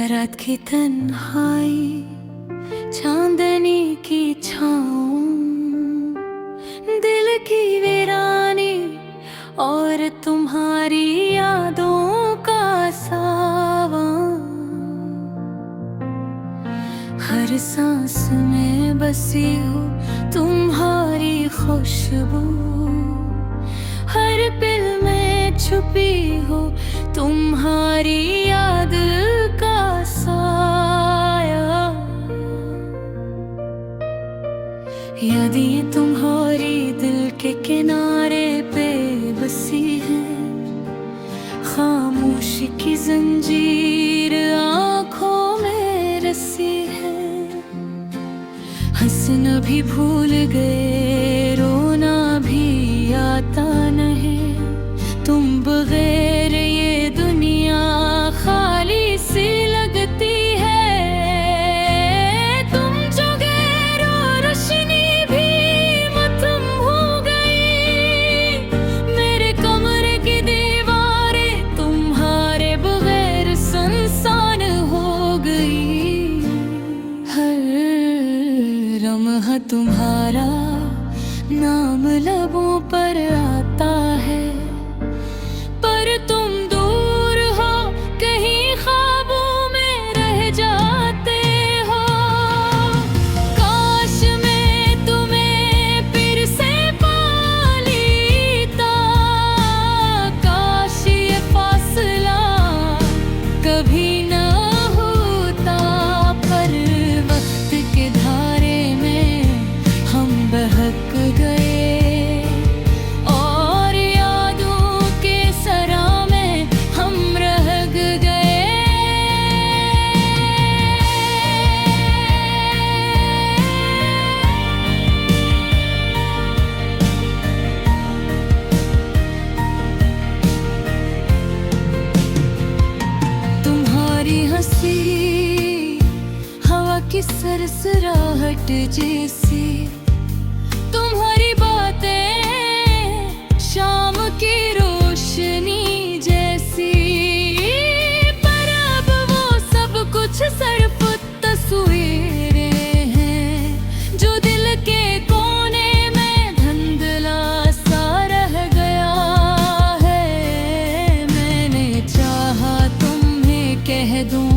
रात की तन्हाई, चांदनी की छाँव, दिल की वीरानी और तुम्हारी यादों का सावन। हर सांस में बसी हो तुम्हारी खुशबू, हर पल में छुपी हो तुम्हारी याद का साया। यदि ये तुम्हारी दिल के किनारे पे बसी है, खामोशी की जंजीर आँखों में रसी है। हंसना भी भूल गए, रोना भी आता नहीं, तुम बगैर ये दुनिया खाली सी लगती है। तुम जो गैर और रोशनी भी मत्म हो गई, मेरे कमरे की दीवारें तुम्हारे बगैर सुनसान हो गई। हर लम्हा तुम्हारा नाम लबों पर आता है, पर तुम दूर हो कहीं ख्वाबों में रह जाते हो। काश मैं तुम्हें फिर से पा लेता, काश ये फासला कभी ना होता। पर वक्त के धारे में हम बहक गए, हवा की सरसराहट जैसी, तुम्हारी बातें शाम की रोशनी जैसी। पर अब वो सब कुछ सिर्फ तस्वीरें हैं, जो दिल के कोने में धुंधला सा रह गया है। मैंने चाहा तुम्हें कह दूं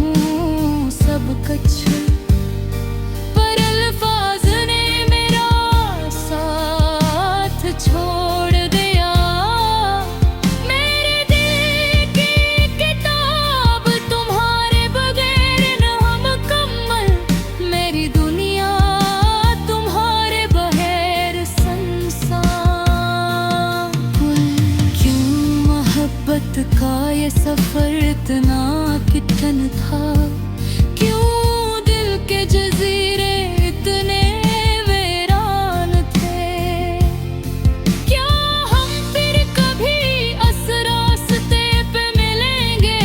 सब कुछ, पर अल्फाज ने मेरा साथ छोड़ दिया। मेरे दिल की किताब तुम्हारे बगैर नामुकम्मल, मेरी दुनिया तुम्हारे बगैर सुनसान। क्यों मोहब्बत का ये सफर इतना कठिन था, क्यों दिल के जजीरे इतने वीरान थे। क्या हम फिर कभी इस रास्ते पे मिलेंगे,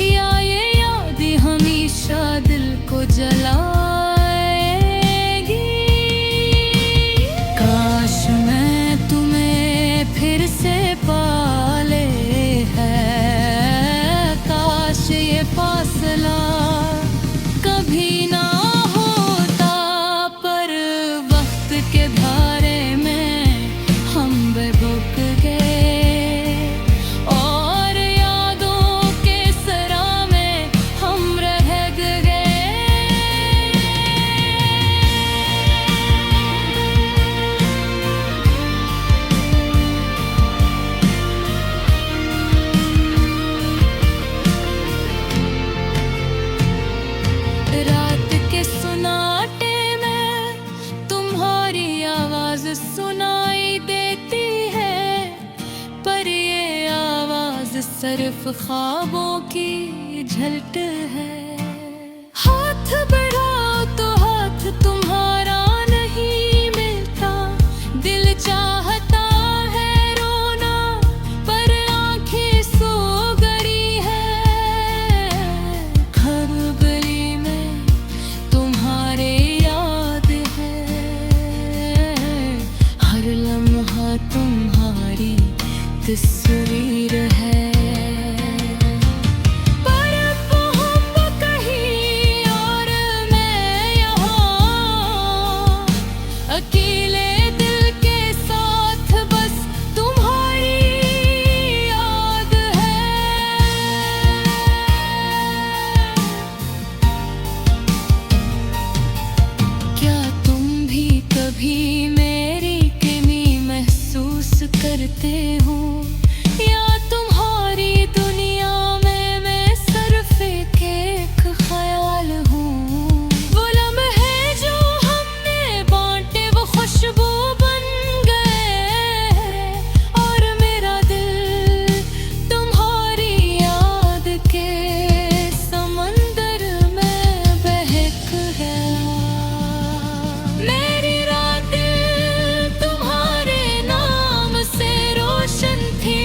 या ये यादें हमेशा दिल को जलाएगी। काश मैं तुम्हें फिर से पा ले है, काश ये फासला कभी ना होता। पर वक्त के धारे में हम बेबुक गए, और यादों के सरा में हम रह गए। रात के सुनाटे में तुम्हारी आवाज सुनाई देती है, पर ये आवाज सिर्फ ख्वाबों की झलक है। हाथ बढ़ाओ तो हाथ तुम्हारा नहीं मिलता, दिल चाहता है रोना पर आंखें सो गई है। हर गली में तुम्हारे याद है, हर लम्हा तुम्हारी तस्वीर है। पर रहते हूँ या तुम्हारी दुनिया में मैं सिर्फ एक ख्याल हूँ। वो लम्हे जो हमने बांटे वो खुशबू बन गए और मेरा दिल तुम्हारी याद के समंदर में बहक गया। मेरी रातें तुम्हारे नाम से रोशन थी,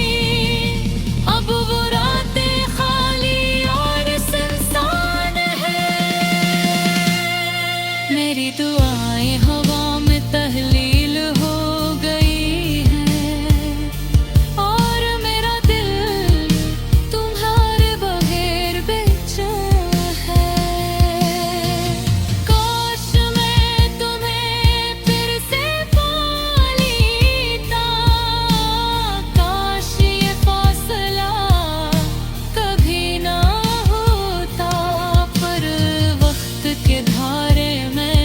अब वो रातें खाली और सुनसान है। मेरी दुआएं हवा में तहलील हो गई हैं और मेरा दिल तुम्हारे बगैर बेचैन है। काश मैं तुम्हें फिर से पा लेता, काश ये फासला कभी ना होता, पर वक्त के धारे में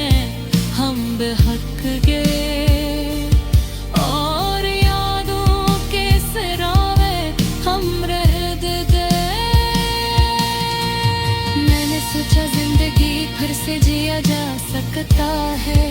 हम बहक गए और यादों के सिरावे हम रह गए। मैंने सोचा जिंदगी फिर से जिया जा सकता है,